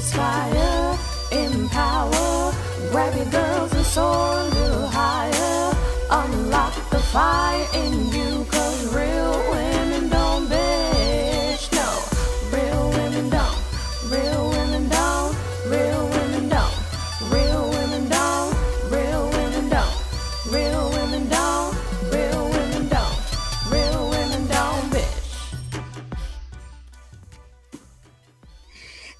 inspire, empower, grab your girls and soar a little higher. Unlock the fire in you, cause real women don't bitch, no. Real women don't, real women don't, real women don't, real women don't, real women don't, real women don't, real women don't, real women don't bitch.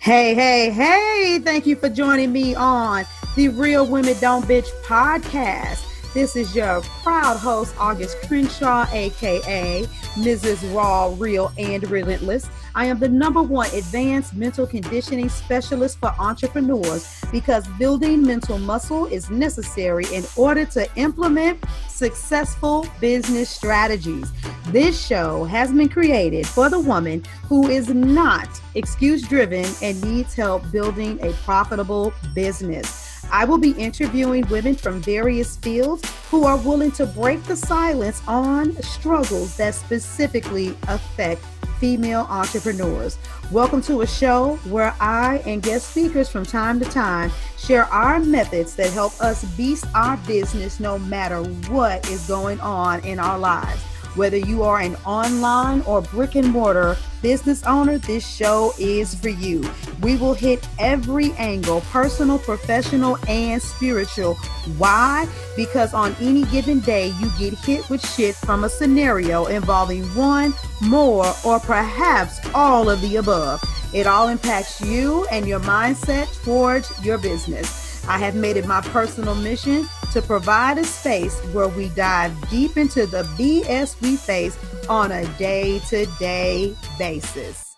Hey, thank you for joining me on the Real Women Don't Bitch podcast. This is your proud host, August Crenshaw, aka Mrs. Raw, Real, and Relentless. I am the #1 advanced mental conditioning specialist for entrepreneurs because building mental muscle is necessary in order to implement successful business strategies. This show has been created for the woman who is not excuse-driven and needs help building a profitable business. I will be interviewing women from various fields who are willing to break the silence on struggles that specifically affect female entrepreneurs. Welcome to a show where I and guest speakers from time to time share our methods that help us beast our business no matter what is going on in our lives. Whether you are an online or brick and mortar business owner, this show is for you. We will hit every angle, personal, professional, and spiritual. Why? Because on any given day, you get hit with shit from a scenario involving one, more, or perhaps all of the above. It all impacts you and your mindset towards your business. I have made it my personal mission to provide a space where we dive deep into the BS we face on a day-to-day basis.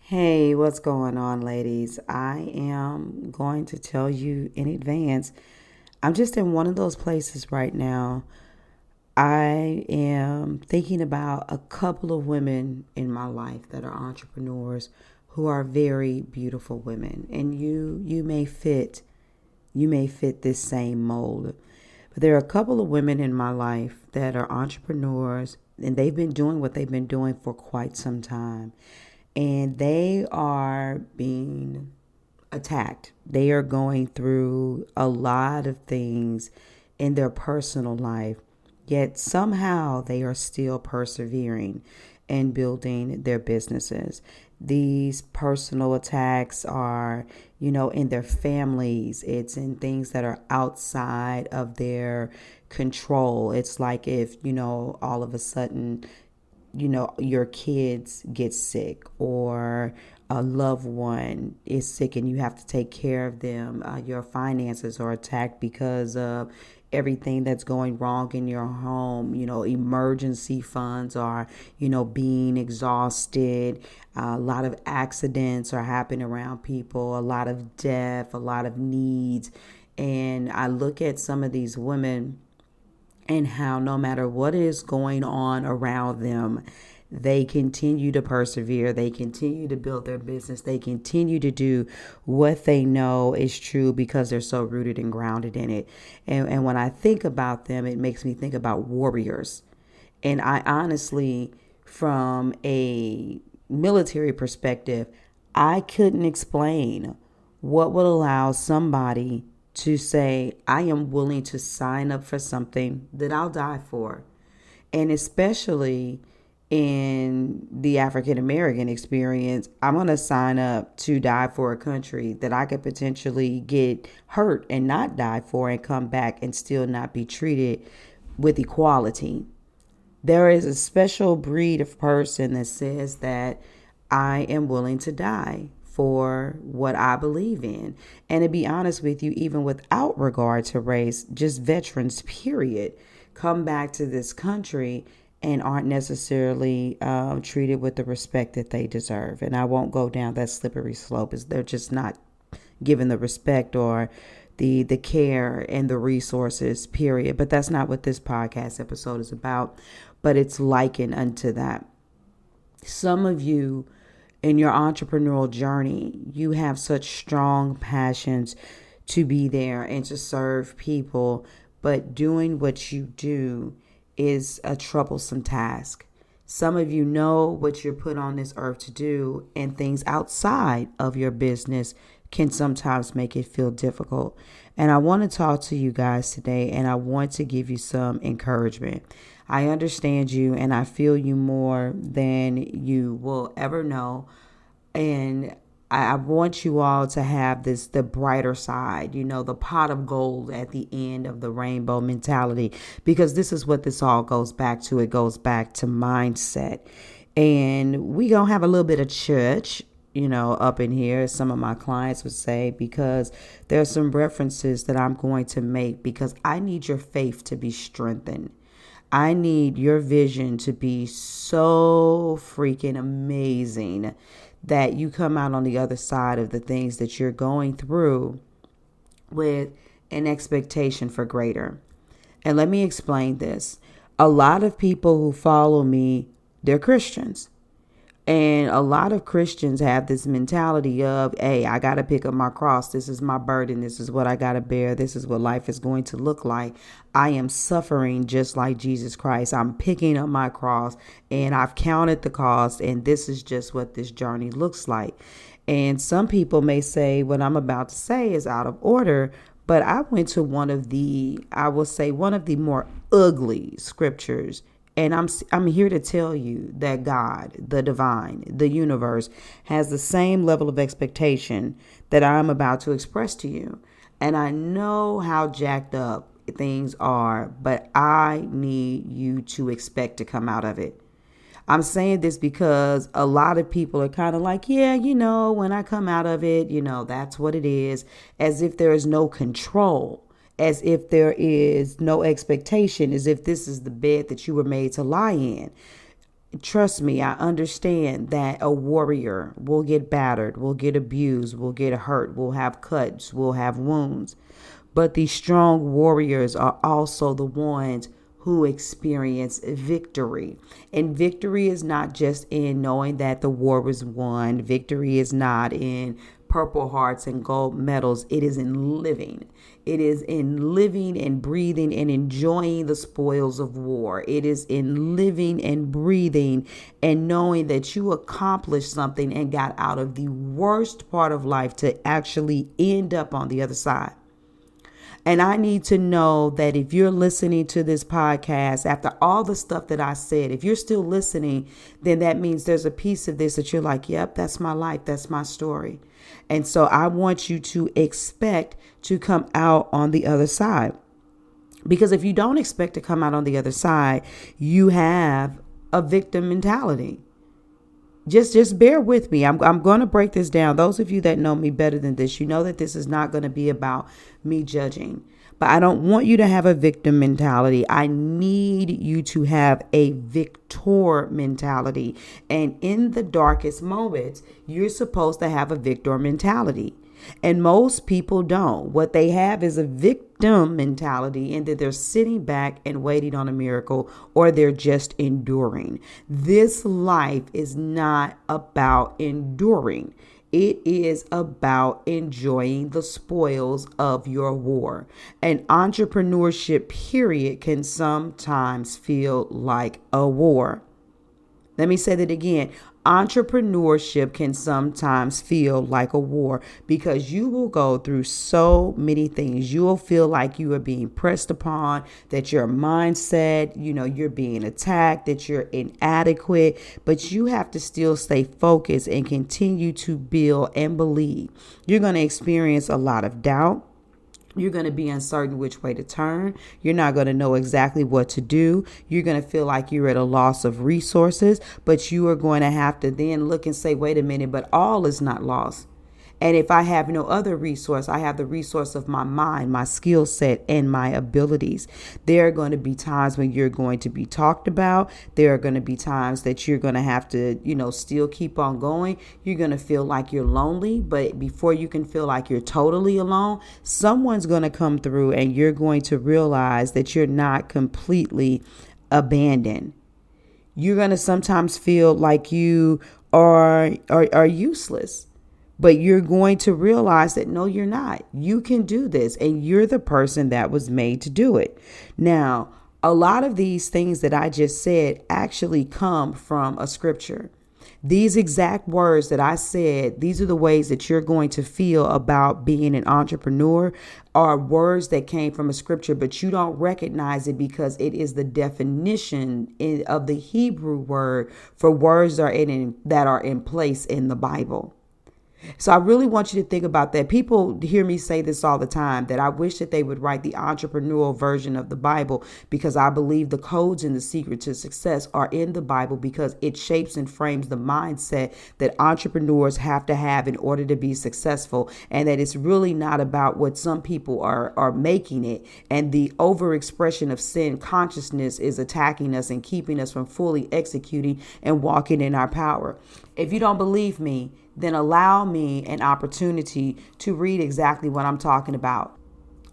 Hey, what's going on, ladies? I am going to tell you in advance, I'm just in one of those places right now. I am thinking about a couple of women in my life that are entrepreneurs who are very beautiful women, and you may fit this same mold. But there are a couple of women in my life that are entrepreneurs, and they've been doing what they've been doing for quite some time, and they are being attacked. They are going through a lot of things in their personal life, yet somehow they are still persevering and building their businesses. These personal attacks are, in their families. It's in things that are outside of their control. It's like if, all of a sudden, your kids get sick or a loved one is sick and you have to take care of them. Your finances are attacked because of everything that's going wrong in your home. Emergency funds are, being exhausted. A lot of accidents are happening around people, a lot of death, a lot of needs. And I look at some of these women and how no matter what is going on around them, they continue to persevere. They continue to build their business. They continue to do what they know is true because they're so rooted and grounded in it. And when I think about them, it makes me think about warriors. And I honestly, from a military perspective, I couldn't explain what would allow somebody to say, I am willing to sign up for something that I'll die for. And especially in the African American experience, I'm going to sign up to die for a country that I could potentially get hurt and not die for and come back and still not be treated with equality. There is a special breed of person that says that I am willing to die for what I believe in. And to be honest with you, even without regard to race, just veterans, period, come back to this country and aren't necessarily treated with the respect that they deserve. And I won't go down that slippery slope. They're just not given the respect or the care and the resources, period. But that's not what this podcast episode is about. But it's likened unto that. Some of you in your entrepreneurial journey, you have such strong passions to be there and to serve people, but doing what you do is a troublesome task. Some of you know what you're put on this earth to do, and things outside of your business can sometimes make it feel difficult. And I want to talk to you guys today, and I want to give you some encouragement. I understand you, and I feel you more than you will ever know. And I want you all to have the brighter side, the pot of gold at the end of the rainbow mentality, because this is what this all goes back to. It goes back to mindset. And we gonna have a little bit of church, up in here, as some of my clients would say, because there's some references that I'm going to make, because I need your faith to be strengthened. I need your vision to be so freaking amazing that you come out on the other side of the things that you're going through with an expectation for greater. And let me explain this. A lot of people who follow me, they're Christians. And a lot of Christians have this mentality of, hey, I got to pick up my cross. This is my burden. This is what I got to bear. This is what life is going to look like. I am suffering just like Jesus Christ. I'm picking up my cross, and I've counted the cost, and this is just what this journey looks like. And some people may say what I'm about to say is out of order, but I went to one of the more ugly scriptures. And I'm here to tell you that God, the divine, the universe, has the same level of expectation that I'm about to express to you. And I know how jacked up things are, but I need you to expect to come out of it. I'm saying this because a lot of people are kind of like, yeah, when I come out of it, that's what it is, as if there is no control. As if there is no expectation, as if this is the bed that you were made to lie in. Trust me, I understand that a warrior will get battered, will get abused, will get hurt, will have cuts, will have wounds. But these strong warriors are also the ones who experience victory. And victory is not just in knowing that the war was won. Victory is not in Purple Hearts and gold medals. It is in living. It is in living and breathing and enjoying the spoils of war. It is in living and breathing and knowing that you accomplished something and got out of the worst part of life to actually end up on the other side. And I need to know that if you're listening to this podcast, after all the stuff that I said, if you're still listening, then that means there's a piece of this that you're like, yep, that's my life. That's my story. And so I want you to expect to come out on the other side. Because if you don't expect to come out on the other side, you have a victim mentality. Just bear with me. I'm going to break this down. Those of you that know me better than this, you know that this is not going to be about me judging. But I don't want you to have a victim mentality. I need you to have a victor mentality. And in the darkest moments, you're supposed to have a victor mentality. And most people don't. What they have is a victim mentality, and that they're sitting back and waiting on a miracle, or they're just enduring. This life is not about enduring. It is about enjoying the spoils of your war. And entrepreneurship, period, can sometimes feel like a war. Let me say that again. Entrepreneurship can sometimes feel like a war, because you will go through so many things. You will feel like you are being pressed upon, that your mindset, you're being attacked, that you're inadequate, but you have to still stay focused and continue to build and believe. You're going to experience a lot of doubt. You're going to be uncertain which way to turn. You're not going to know exactly what to do. You're going to feel like you're at a loss of resources, but you are going to have to then look and say, wait a minute, but all is not lost. And if I have no other resource, I have the resource of my mind, my skill set, and my abilities. There are going to be times when you're going to be talked about. There are going to be times that you're going to have to, still keep on going. You're going to feel like you're lonely. But before you can feel like you're totally alone, someone's going to come through, and you're going to realize that you're not completely abandoned. You're going to sometimes feel like you are useless. But you're going to realize that, no, you're not. You can do this, and you're the person that was made to do it. Now, A lot of these things that I just said actually come from a scripture. These exact words that I said, these are the ways that you're going to feel about being an entrepreneur, are words that came from a scripture, but you don't recognize it because it is the definition of the Hebrew word for words that are in place in the Bible. So I really want you to think about that. People hear me say this all the time, that I wish that they would write the entrepreneurial version of the Bible, because I believe the codes and the secret to success are in the Bible, because it shapes and frames the mindset that entrepreneurs have to have in order to be successful. And that it's really not about what some people are making it. And the overexpression of sin consciousness is attacking us and keeping us from fully executing and walking in our power. If you don't believe me, then allow me an opportunity to read exactly what I'm talking about.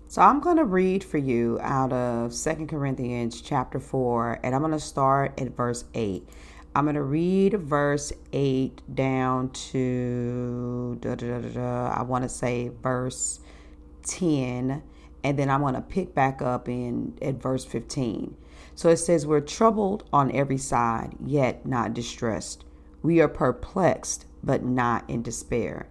So I'm going to read for you out of 2 Corinthians chapter 4, and I'm going to start at verse 8. I'm going to read verse 8 down to, I want to say verse 10, and then I'm going to pick back up at verse 15. So it says, we're troubled on every side, yet not distressed. We are perplexed, but not in despair,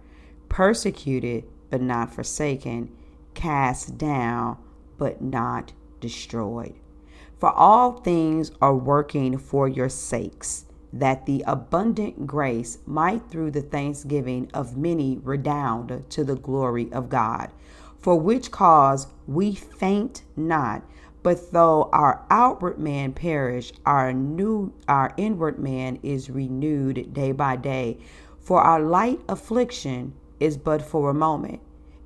persecuted, but not forsaken, cast down, but not destroyed. For all things are working for your sakes, that the abundant grace might through the thanksgiving of many redound to the glory of God. For which cause we faint not, but though our outward man perish, our inward man is renewed day by day. For our light affliction is but for a moment,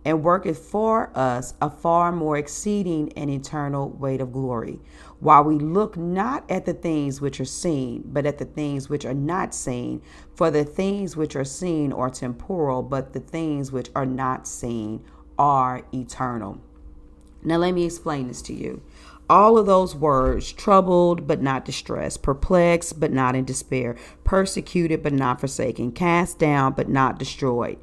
and worketh for us a far more exceeding and eternal weight of glory. While we look not at the things which are seen, but at the things which are not seen. For the things which are seen are temporal, but the things which are not seen are eternal. Now let me explain this to you. All of those words, troubled but not distressed, perplexed but not in despair, persecuted but not forsaken, cast down but not destroyed.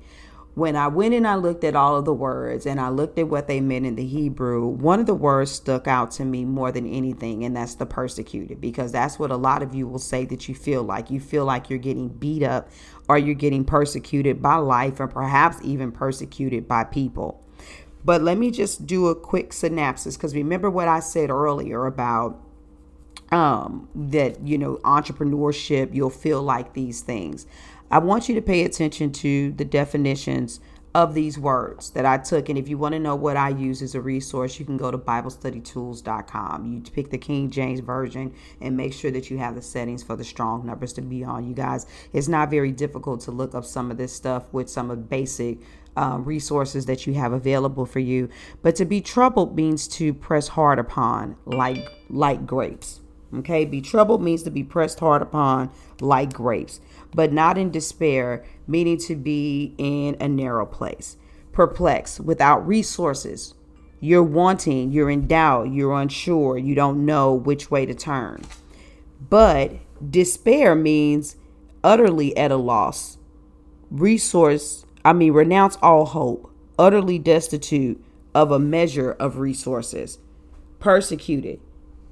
When I went and I looked at all of the words and I looked at what they meant in the Hebrew, one of the words stuck out to me more than anything, and that's the persecuted, because that's what a lot of you will say that you feel like. You feel like you're getting beat up, or you're getting persecuted by life, or perhaps even persecuted by people. But let me just do a quick synopsis, because remember what I said earlier about that, entrepreneurship, you'll feel like these things. I want you to pay attention to the definitions of these words that I took. And if you want to know what I use as a resource, you can go to BibleStudyTools.com. You pick the King James Version and make sure that you have the settings for the strong numbers to be on. You guys, it's not very difficult to look up some of this stuff with some of the basic resources that you have available for you. But to be troubled means to press hard upon, like grapes. Okay, be troubled means to be pressed hard upon like grapes, but not in despair, meaning to be in a narrow place. Perplexed, without resources. You're wanting, you're in doubt, you're unsure, you don't know which way to turn. But despair means utterly at a loss. Renounce all hope, utterly destitute of a measure of resources. Persecuted,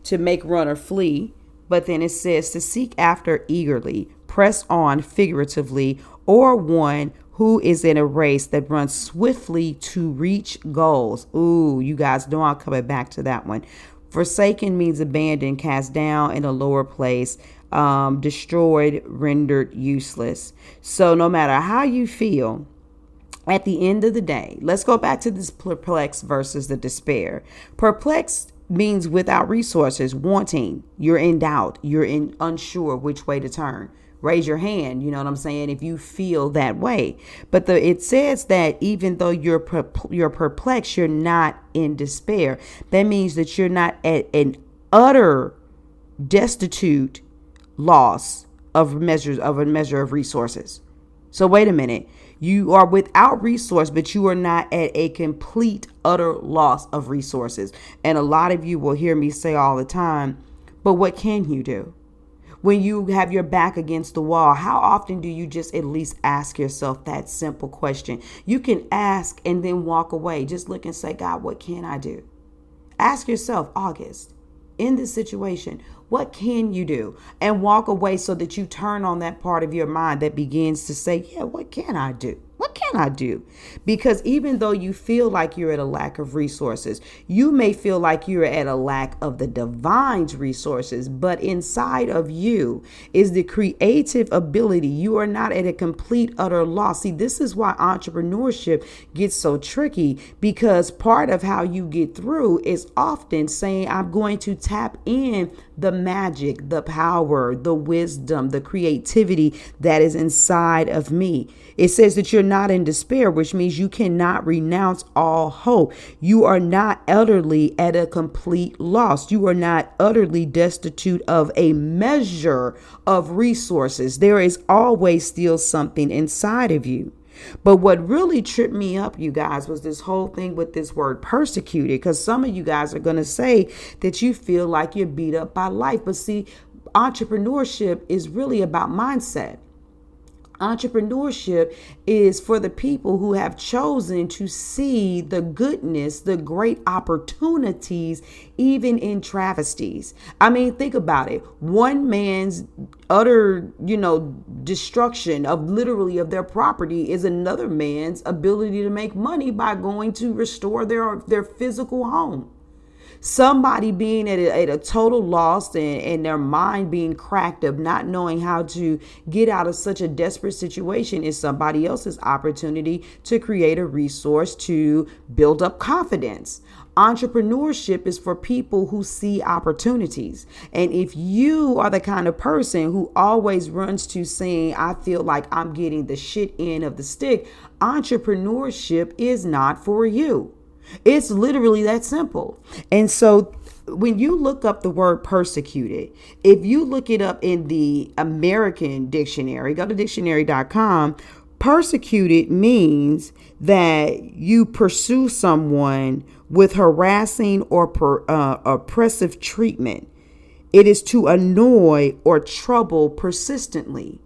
to make run or flee, but then it says to seek after eagerly, press on figuratively, or one who is in a race that runs swiftly to reach goals. Ooh, you guys know I'm coming back to that one. Forsaken means abandoned, cast down in a lower place, destroyed, rendered useless. So no matter how you feel, at the end of the day, let's go back to this perplexed versus the despair. Perplexed means without resources, wanting, you're in doubt, you're unsure which way to turn. Raise your hand, you know what I'm saying, if you feel that way. But it says that even though you're perplexed, you're not in despair. That means that you're not at an utter destitute loss of a measure of resources. So wait a minute. You are without resource, but you are not at a complete, utter loss of resources. And a lot of you will hear me say all the time, but what can you do? When you have your back against the wall, how often do you just at least ask yourself that simple question? You can ask and then walk away. Just look and say, God, what can I do? Ask yourself, August, in this situation, what can you do? And walk away so that you turn on that part of your mind that begins to say, yeah, what can I do? What can I do? Because even though you feel like you're at a lack of resources, you may feel like you're at a lack of the divine's resources, but inside of you is the creative ability. You are not at a complete, utter loss. See, this is why entrepreneurship gets so tricky, because part of how you get through is often saying, I'm going to tap in the magic, the power, the wisdom, the creativity that is inside of me. It says that you're not in despair, which means you cannot renounce all hope. You are not utterly at a complete loss. You are not utterly destitute of a measure of resources. There is always still something inside of you. But what really tripped me up, you guys, was this whole thing with this word persecuted, because some of you guys are going to say that you feel like you're beat up by life. But see, entrepreneurship is really about mindset. Entrepreneurship is for the people who have chosen to see the goodness, the great opportunities, even in travesties. I mean, think about it. One man's utter, destruction of literally of their property is another man's ability to make money by going to restore their physical home. Somebody being at a total loss and their mind being cracked of not knowing how to get out of such a desperate situation is somebody else's opportunity to create a resource to build up confidence. Entrepreneurship is for people who see opportunities. And if you are the kind of person who always runs to saying, I feel like I'm getting the shit end of the stick, entrepreneurship is not for you. It's literally that simple. And so when you look up the word persecuted, if you look it up in the American dictionary, go to dictionary.com, persecuted means that you pursue someone with harassing or oppressive treatment. It is to annoy or trouble persistently.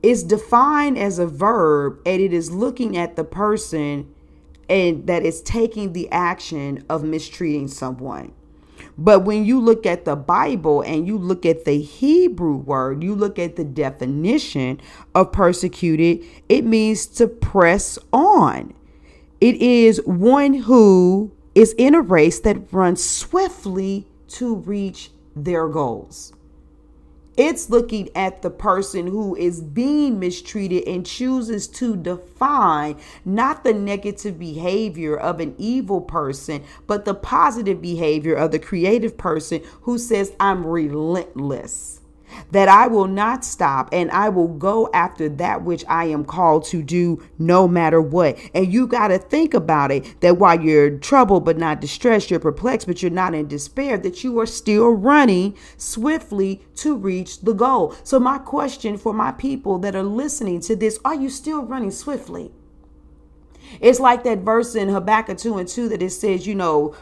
It's defined as a verb, and it is looking at the person and that is taking the action of mistreating someone. But when you look at the Bible and you look at the Hebrew word, you look at the definition of persecuted, it means to press on. It is one who is in a race that runs swiftly to reach their goals. It's looking at the person who is being mistreated and chooses to define not the negative behavior of an evil person, but the positive behavior of the creative person who says, I'm relentless, that I will not stop and I will go after that which I am called to do no matter what. And you got to think about it, that while you're troubled but not distressed, you're perplexed but you're not in despair, that you are still running swiftly to reach the goal. So my question for my people that are listening to this, are you still running swiftly? It's like that verse in Habakkuk 2:2 that it says,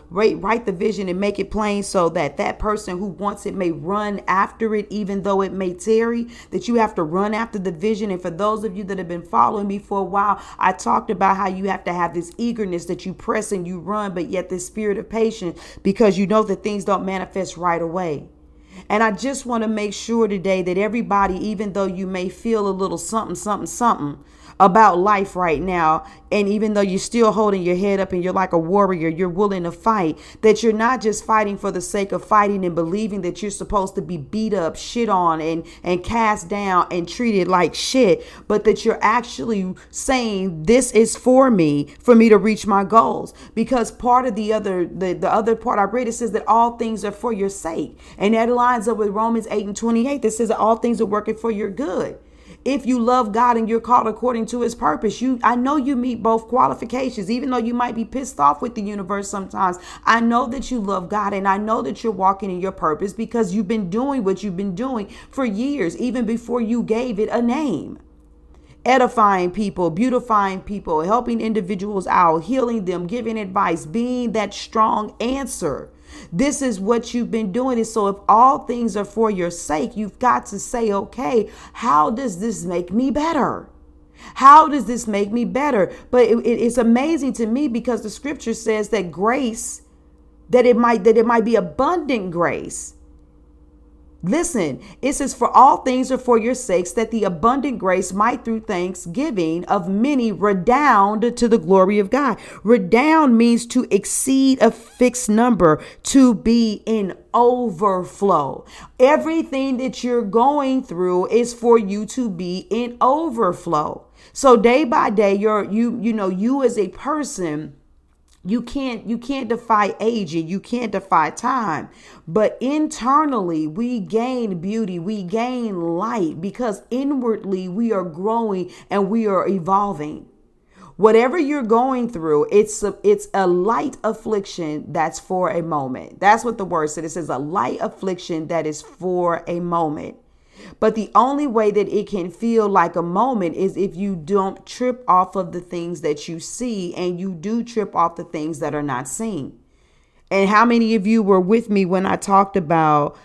write the vision and make it plain so that that person who wants it may run after it, even though it may tarry, that you have to run after the vision. And for those of you that have been following me for a while, I talked about how you have to have this eagerness that you press and you run, but yet this spirit of patience, because you know that things don't manifest right away. And I just want to make sure today that everybody, even though you may feel a little something about life right now, and even though you're still holding your head up and you're like a warrior, you're willing to fight, that you're not just fighting for the sake of fighting and believing that you're supposed to be beat up, shit on, and cast down and treated like shit, but that you're actually saying, this is for me to reach my goals. Because part of the other part I read, it says that all things are for your sake. And that lines up with Romans 8:28 that says that all things are working for your good. If you love God and you're called according to his purpose, I know you meet both qualifications, even though you might be pissed off with the universe sometimes. I know that you love God and I know that you're walking in your purpose because you've been doing what you've been doing for years, even before you gave it a name. Edifying people, beautifying people, helping individuals out, healing them, giving advice, being that strong answer. This is what you've been doing. And so if all things are for your sake, you've got to say, okay, how does this make me better? How does this make me better? But it's amazing to me because the scripture says that grace that it might be abundant grace. Listen, it says, for all things are for your sakes, that the abundant grace might through thanksgiving of many redound to the glory of God. Redound means to exceed a fixed number, to be in overflow. Everything that you're going through is for you to be in overflow. So day by day, you as a person, you can't defy aging. You can't defy time. But internally, we gain beauty. We gain light because inwardly we are growing and we are evolving. Whatever you're going through, it's a light affliction that's for a moment. That's what the word said. It says a light affliction that is for a moment. But the only way that it can feel like a moment is if you don't trip off of the things that you see, and you do trip off the things that are not seen. And how many of you were with me when I talked about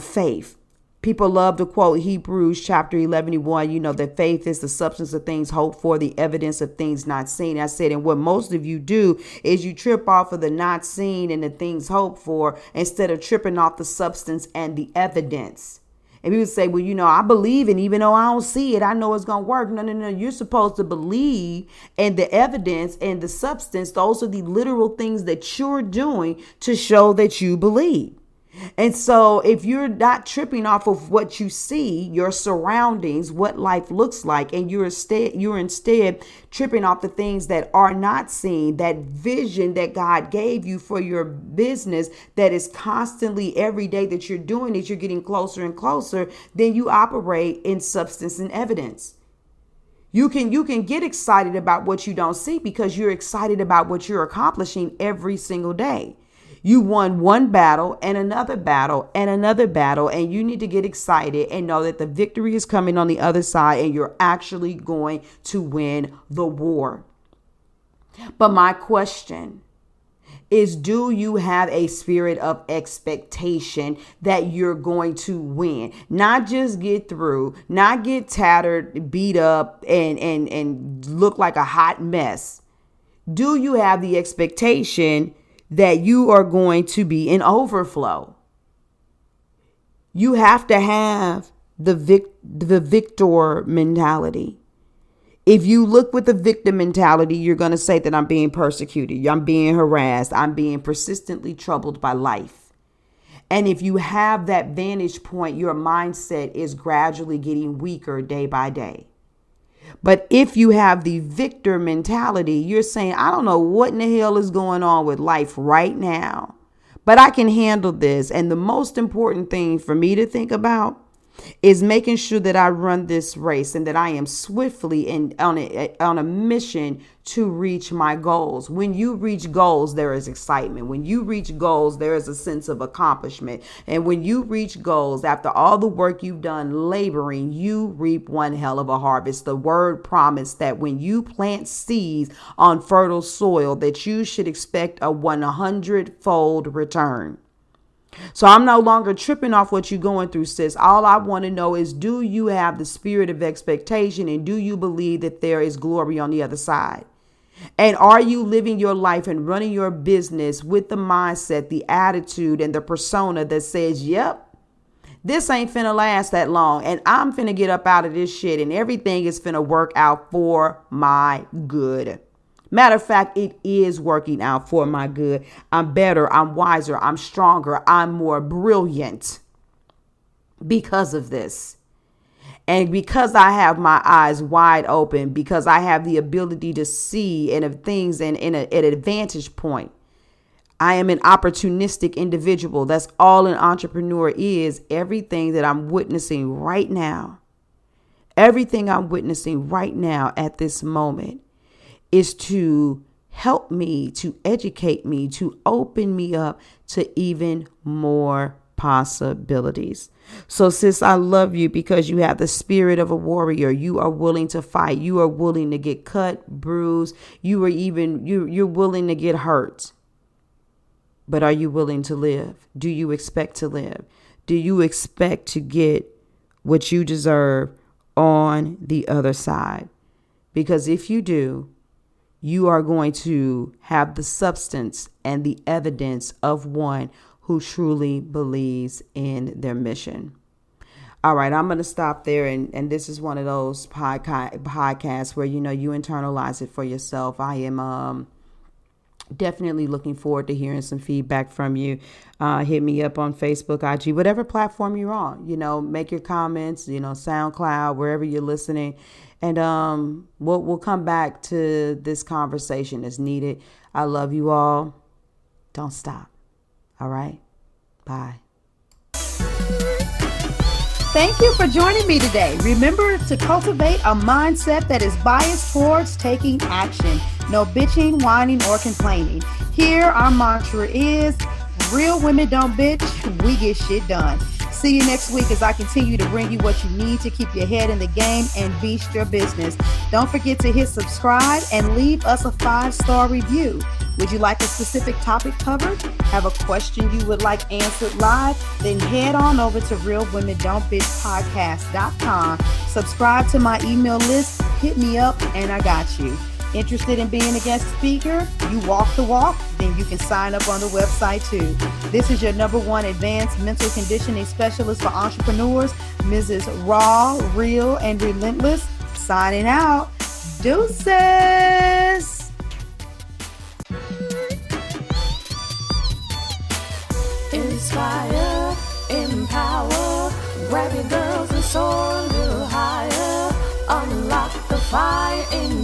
faith? People love to quote Hebrews chapter 11:1, that faith is the substance of things hoped for, the evidence of things not seen. I said, and what most of you do is you trip off of the not seen and the things hoped for instead of tripping off the substance and the evidence. And people say, well, I believe it, even though I don't see it, I know it's going to work. No. You're supposed to believe, and the evidence and the substance, those are the literal things that you're doing to show that you believe. And so if you're not tripping off of what you see, your surroundings, what life looks like, and you're instead tripping off the things that are not seen, that vision that God gave you for your business, that is constantly every day that you're doing it, you're getting closer and closer, then you operate in substance and evidence. You can get excited about what you don't see because you're excited about what you're accomplishing every single day. You won one battle and another battle and another battle, and you need to get excited and know that the victory is coming on the other side and you're actually going to win the war. But my question is, do you have a spirit of expectation that you're going to win? Not just get through, not get tattered, beat up, and look like a hot mess. Do you have the expectation that you are going to be in overflow? You have to have the victor mentality. If you look with the victim mentality, you're going to say that I'm being persecuted, I'm being harassed, I'm being persistently troubled by life. And if you have that vantage point, your mindset is gradually getting weaker day by day. But if you have the victor mentality, you're saying, I don't know what in the hell is going on with life right now, but I can handle this. And the most important thing for me to think about is making sure that I run this race and that I am swiftly and on a mission to reach my goals. When you reach goals, there is excitement. When you reach goals, there is a sense of accomplishment. And when you reach goals, after all the work you've done laboring, you reap one hell of a harvest. The word promised that when you plant seeds on fertile soil, that you should expect a 100-fold return. So I'm no longer tripping off what you're going through, sis. All I want to know is, do you have the spirit of expectation, and do you believe that there is glory on the other side? And are you living your life and running your business with the mindset, the attitude, and the persona that says, yep, this ain't finna last that long, and I'm finna get up out of this shit, and everything is finna work out for my good. Matter of fact, it is working out for my good. I'm better, I'm wiser, I'm stronger, I'm more brilliant because of this. And because I have my eyes wide open, because I have the ability to see and of things and at an advantage point, I am an opportunistic individual. That's all an entrepreneur is. Everything that I'm witnessing right now, everything I'm witnessing right now at this moment is to help me, to educate me, to open me up to even more possibilities. So sis, I love you because you have the spirit of a warrior. You are willing to fight. You are willing to get cut, bruised. You're willing to get hurt. But are you willing to live? Do you expect to live? Do you expect to get what you deserve on the other side? Because if you do, you are going to have the substance and the evidence of one who truly believes in their mission. All right, I'm going to stop there. And this is one of those podcasts where, you internalize it for yourself. I am definitely looking forward to hearing some feedback from you. Hit me up on Facebook, IG, whatever platform you're on. Make your comments, SoundCloud, wherever you're listening. And we'll come back to this conversation as needed. I love you all. Don't stop. All right. Bye. Thank you for joining me today. Remember to cultivate a mindset that is biased towards taking action. No bitching, whining, or complaining. Here, our mantra is, real women don't bitch, we get shit done. See you next week as I continue to bring you what you need to keep your head in the game and beast your business. Don't forget to hit subscribe and leave us a 5-star review. Would you like a specific topic covered? Have a question you would like answered live? Then head on over to realwomendontbitchpodcast.com. Subscribe to my email list, hit me up, and I got you. Interested in being a guest speaker? You walk the walk? Then you can sign up on the website too. This is your #1 advanced mental conditioning specialist for entrepreneurs, Mrs. Raw, Real, and Relentless. Signing out. Deuces. Inspire, empower, grab your girls and soar a little higher. Unlock the fire in